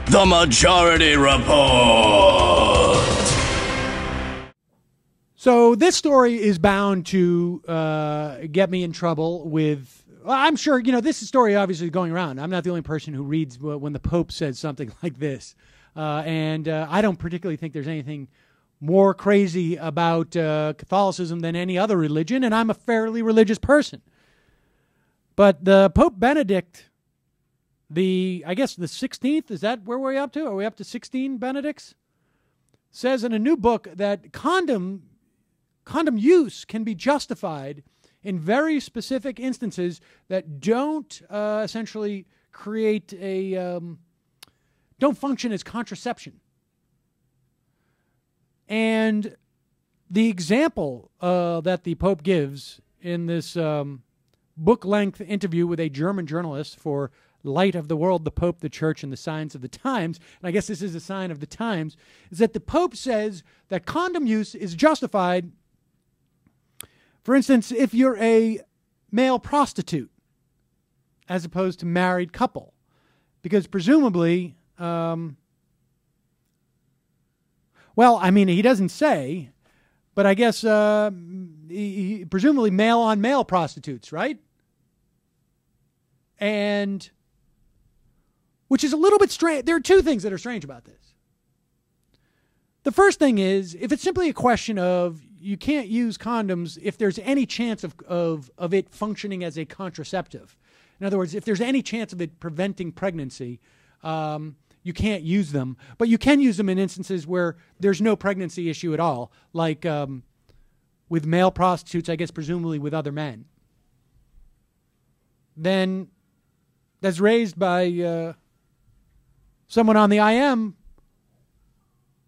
The Majority Report. So this story is bound to get me in trouble with, well, I'm sure, this story obviously is going around. I'm not the only person who reads when the Pope says something like this. And I don't particularly think there's anything more crazy about Catholicism than any other religion, and I'm a fairly religious person. But the Pope Benedict, I guess the 16th, is that where we're up to? Are we up to 16 Benedicts? Says in a new book that condom use can be justified in very specific instances that don't essentially create don't function as contraception. And the example that the Pope gives in this book-length interview with a German journalist for Light of the World, the Pope, the Church, and the Signs of the Times, and I guess this is a sign of the times, is that the Pope says that condom use is justified, for instance, if you're a male prostitute as opposed to married couple, because presumably, well, I mean, he doesn't say, but I guess presumably male-on-male prostitutes, right? And which is a little bit strange. There are two things that are strange about this. The first thing is, if it's simply a question of you can't use condoms if there's any chance of it functioning as a contraceptive. In other words, if there's any chance of it preventing pregnancy, you can't use them. But you can use them in instances where there's no pregnancy issue at all, like with male prostitutes, I guess presumably with other men. Then that's raised by someone on the IM.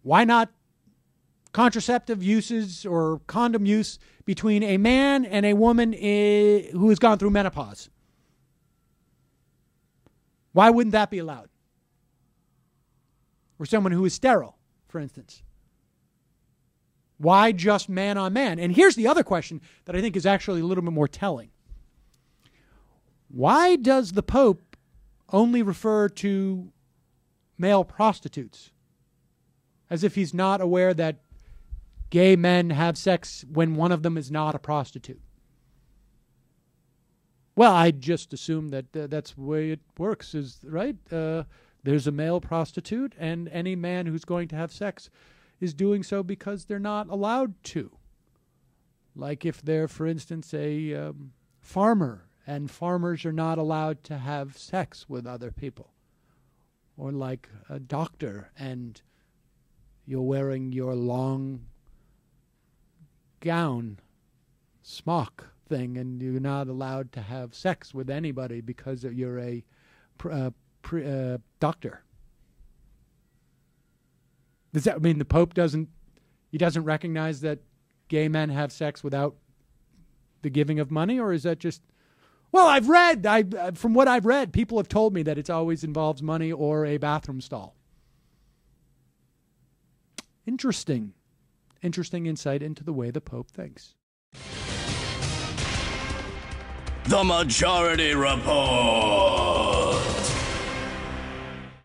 Why not contraceptive uses or condom use between a man and a woman who has gone through menopause? Why wouldn't that be allowed? Or someone who is sterile, for instance. Why just man on man? And here's the other question that I think is actually a little bit more telling. Why does the Pope only refer to male prostitutes? As if he's not aware that gay men have sex when one of them is not a prostitute. Well, I just assume that that's the way it works, is right? There's a male prostitute, and any man who's going to have sex is doing so because they're not allowed to. Like if they're, for instance, a farmer, and farmers are not allowed to have sex with other people. Or like a doctor, and you're wearing your long gown, smock thing, and you're not allowed to have sex with anybody because you're a doctor. Does that mean the Pope doesn't recognize that gay men have sex without the giving of money? Or is that just, well, from what I've read, people have told me that it always involves money or a bathroom stall. Interesting insight into the way the Pope thinks. The Majority Report.